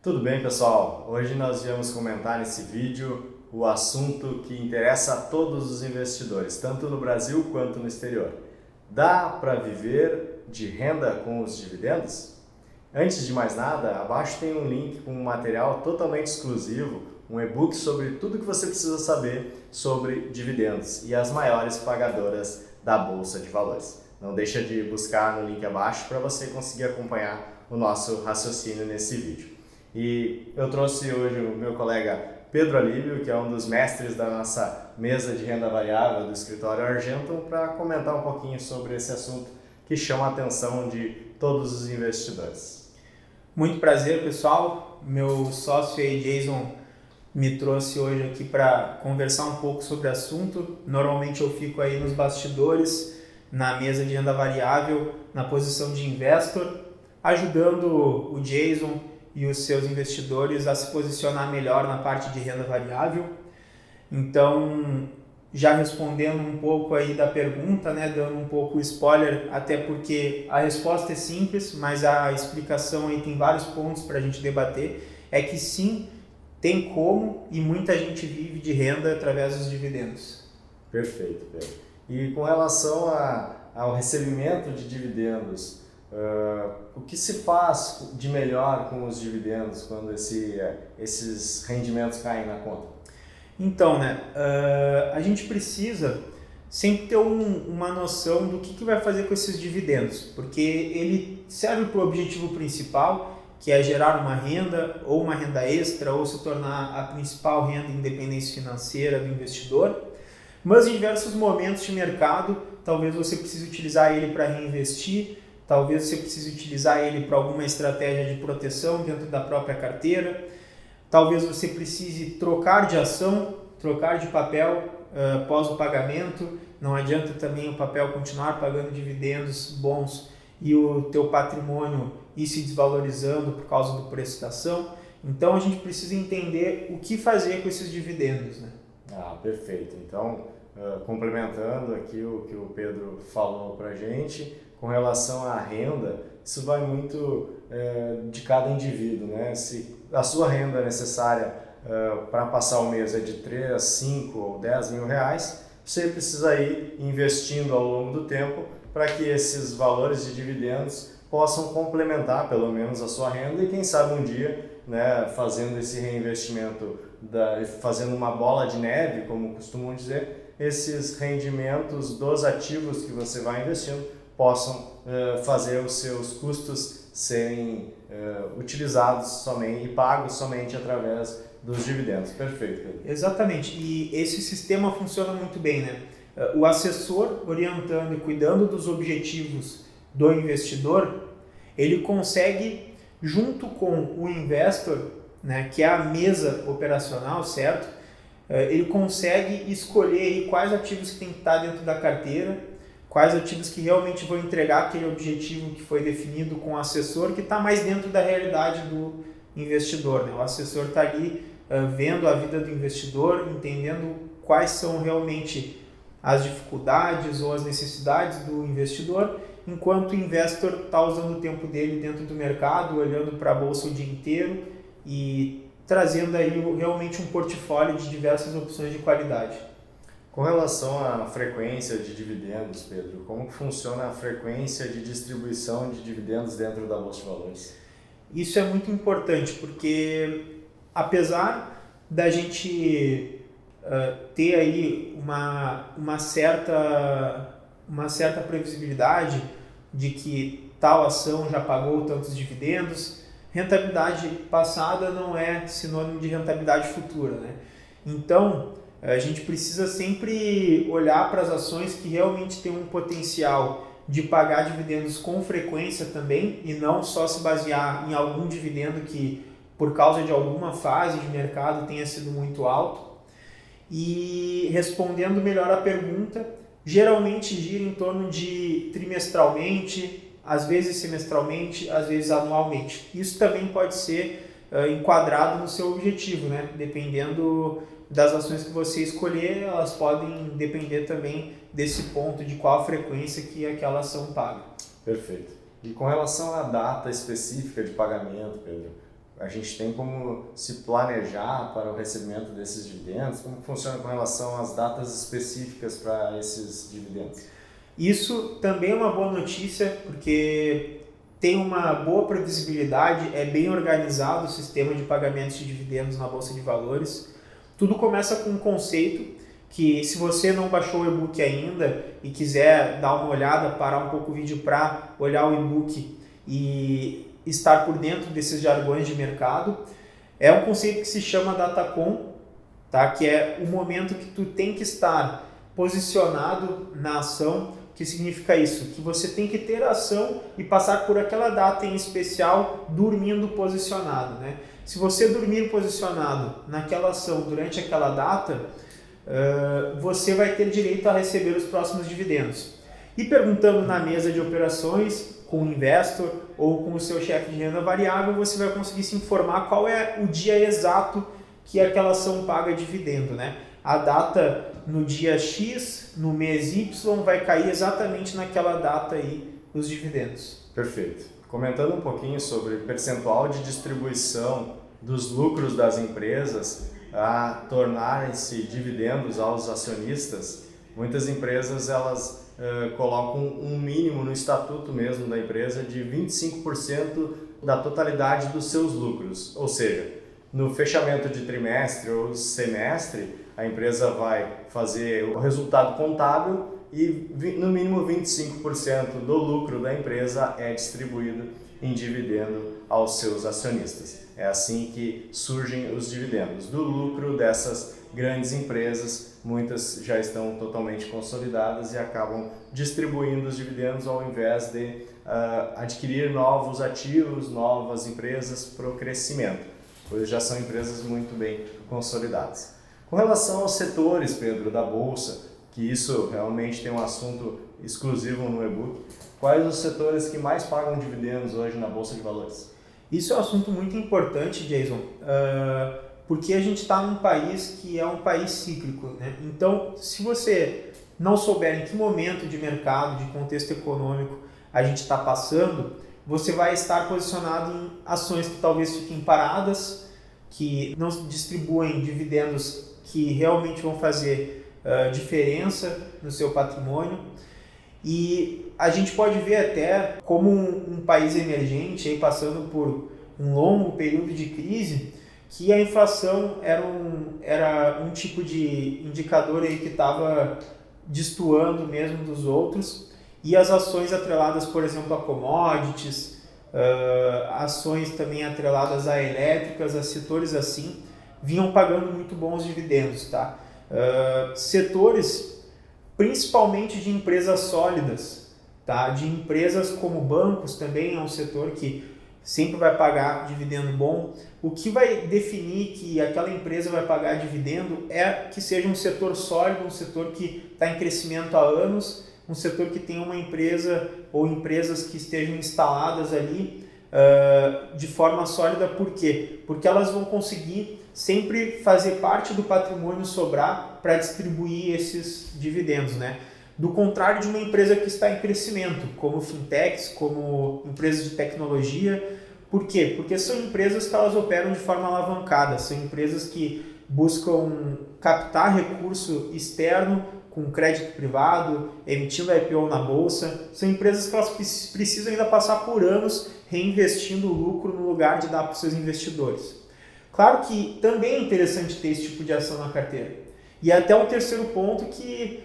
Tudo bem, pessoal? Hoje nós viemos comentar nesse vídeo o assunto que interessa a todos os investidores, tanto no Brasil quanto no exterior. Dá para viver de renda com os dividendos? Antes de mais nada, abaixo tem um link com um material totalmente exclusivo, um e-book sobre tudo que você precisa saber sobre dividendos e as maiores pagadoras da Bolsa de Valores. Não deixa de buscar no link abaixo para você conseguir acompanhar o nosso raciocínio nesse vídeo. E eu trouxe hoje o meu colega Pedro Alívio, que é um dos mestres da nossa mesa de renda variável do escritório Argentum, para comentar um pouquinho sobre esse assunto que chama a atenção de todos os investidores. Muito prazer, pessoal. Meu sócio aí, Jason, me trouxe hoje aqui para conversar um pouco sobre o assunto. Normalmente eu fico aí nos bastidores, na mesa de renda variável, na posição de investor, ajudando o Jason e os seus investidores a se posicionar melhor na parte de renda variável. Então, já respondendo um pouco aí da pergunta, né, dando um pouco spoiler, até porque a resposta é simples, mas a explicação aí tem vários pontos para a gente debater, é que sim, tem como e muita gente vive de renda através dos dividendos. Perfeito, Pedro. E com relação ao recebimento de dividendos, o que se faz de melhor com os dividendos quando esses rendimentos caem na conta? Então, a gente precisa sempre ter uma noção do que vai fazer com esses dividendos, porque ele serve para o objetivo principal, que é gerar uma renda ou uma renda extra ou se tornar a principal renda e independência financeira do investidor, mas em diversos momentos de mercado, talvez você precise utilizar ele para reinvestir, talvez você precise utilizar ele para alguma estratégia de proteção dentro da própria carteira. Talvez você precise trocar de ação, trocar de papel após o pagamento. Não adianta também o papel continuar pagando dividendos bons e o teu patrimônio ir se desvalorizando por causa do preço da ação. Então a gente precisa entender o que fazer com esses dividendos, né? Perfeito. Então, complementando aqui o que o Pedro falou para a gente, com relação à renda, isso vai muito de cada indivíduo, né? Se a sua renda necessária para passar o mês é de 3, 5 ou 10 mil reais, você precisa ir investindo ao longo do tempo para que esses valores de dividendos possam complementar pelo menos a sua renda e quem sabe um dia, né, fazendo esse reinvestimento, fazendo uma bola de neve, como costumam dizer, esses rendimentos dos ativos que você vai investindo possam fazer os seus custos serem utilizados somente e pagos somente através dos dividendos. Perfeito, Pedro. Exatamente, e esse sistema funciona muito bem, né? O assessor orientando e cuidando dos objetivos do investidor, ele consegue, junto com o investor, né, que é a mesa operacional, certo? Ele consegue escolher aí quais ativos que tem que estar dentro da carteira, quais ativos que realmente vão entregar aquele objetivo que foi definido com o assessor, que está mais dentro da realidade do investidor, né? O assessor está ali vendo a vida do investidor, entendendo quais são realmente as dificuldades ou as necessidades do investidor, enquanto o investor está usando o tempo dele dentro do mercado, olhando para a bolsa o dia inteiro e trazendo aí realmente um portfólio de diversas opções de qualidade. Com relação à frequência de dividendos, Pedro, como que funciona a frequência de distribuição de dividendos dentro da Bolsa de Valores? Isso é muito importante, porque apesar da gente ter aí uma certa previsibilidade de que tal ação já pagou tantos dividendos, rentabilidade passada não é sinônimo de rentabilidade futura, né? Então, a gente precisa sempre olhar para as ações que realmente têm um potencial de pagar dividendos com frequência também e não só se basear em algum dividendo que, por causa de alguma fase de mercado, tenha sido muito alto. E respondendo melhor a pergunta, geralmente gira em torno de trimestralmente, às vezes semestralmente, às vezes anualmente. Isso também pode ser enquadrado no seu objetivo, né? Dependendo das ações que você escolher, elas podem depender também desse ponto de qual a frequência que aquela ação paga. Perfeito. E com relação à data específica de pagamento, Pedro, A gente tem como se planejar para o recebimento desses dividendos? Como funciona com relação às datas específicas para esses dividendos? Isso também é uma boa notícia, porque tem uma boa previsibilidade, é bem organizado o sistema de pagamentos de dividendos na Bolsa de Valores. Tudo começa com um conceito que, se você não baixou o e-book ainda e quiser dar uma olhada, parar um pouco o vídeo para olhar o e-book e estar por dentro desses jargões de mercado, é um conceito que se chama Datacom, tá? Que é o momento que tu tem que estar posicionado na ação. O que significa isso? Que você tem que ter a ação e passar por aquela data em especial dormindo posicionado, né? Se você dormir posicionado naquela ação durante aquela data, você vai ter direito a receber os próximos dividendos. E perguntando na mesa de operações com o investor ou com o seu chefe de renda variável, você vai conseguir se informar qual é o dia exato que aquela ação paga dividendo, né? A data no dia X, no mês Y, vai cair exatamente naquela data aí os dividendos. Perfeito. Comentando um pouquinho sobre percentual de distribuição dos lucros das empresas a tornarem-se dividendos aos acionistas, muitas empresas elas colocam um mínimo no estatuto mesmo da empresa de 25% da totalidade dos seus lucros, ou seja, no fechamento de trimestre ou semestre, a empresa vai fazer o resultado contábil e no mínimo 25% do lucro da empresa é distribuído em dividendo aos seus acionistas. É assim que surgem os dividendos do lucro dessas grandes empresas. Muitas já estão totalmente consolidadas e acabam distribuindo os dividendos ao invés de adquirir novos ativos, novas empresas para o crescimento, pois já são empresas muito bem consolidadas. Com relação aos setores, Pedro, da Bolsa, que isso realmente tem um assunto exclusivo no e-book, quais os setores que mais pagam dividendos hoje na Bolsa de Valores? Isso é um assunto muito importante, Jason, porque a gente está num país que é um país cíclico, né? Então, se você não souber em que momento de mercado, de contexto econômico a gente está passando, você vai estar posicionado em ações que talvez fiquem paradas, que não distribuem dividendos que realmente vão fazer diferença no seu patrimônio. E a gente pode ver até como um país emergente, aí, passando por um longo período de crise, que a inflação era um tipo de indicador aí que estava destoando mesmo dos outros, e as ações atreladas, por exemplo, a commodities, ações também atreladas a elétricas, a setores assim, vinham pagando muito bons dividendos, tá? Setores principalmente de empresas sólidas, tá? De empresas como bancos também é um setor que sempre vai pagar dividendo bom. O que vai definir que aquela empresa vai pagar dividendo é que seja um setor sólido, um setor que está em crescimento há anos, um setor que tem uma empresa ou empresas que estejam instaladas ali de forma sólida. Por quê? Porque elas vão conseguir sempre fazer parte do patrimônio sobrar para distribuir esses dividendos, né? Do contrário de uma empresa que está em crescimento, como fintechs, como empresas de tecnologia. Por quê? Porque são empresas que elas operam de forma alavancada, são empresas que buscam captar recurso externo com crédito privado, emitindo IPO na bolsa. São empresas que elas precisam ainda passar por anos reinvestindo o lucro no lugar de dar para os seus investidores. Claro que também é interessante ter esse tipo de ação na carteira. E até o terceiro ponto que,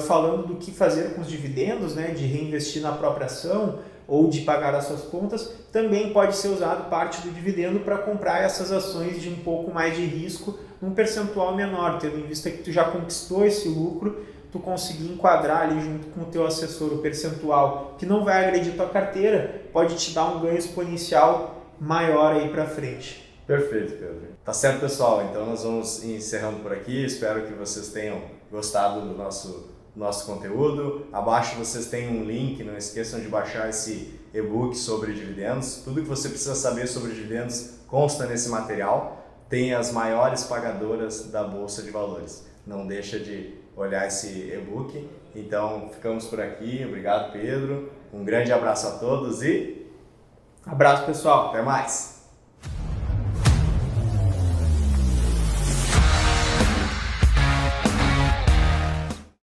falando do que fazer com os dividendos, né, de reinvestir na própria ação ou de pagar as suas contas, também pode ser usado parte do dividendo para comprar essas ações de um pouco mais de risco, num percentual menor, tendo em vista que tu já conquistou esse lucro, tu conseguir enquadrar ali junto com o teu assessor o percentual que não vai agredir tua carteira, pode te dar um ganho exponencial maior aí para frente. Perfeito, Pedro. Tá certo, pessoal. Então nós vamos encerrando por aqui. Espero que vocês tenham gostado do nosso conteúdo. Abaixo vocês têm um link, não esqueçam de baixar esse e-book sobre dividendos. Tudo que você precisa saber sobre dividendos consta nesse material. Tem as maiores pagadoras da Bolsa de Valores. Não deixa de olhar esse e-book. Então ficamos por aqui. Obrigado, Pedro. Um grande abraço a todos e abraço, pessoal. Até mais.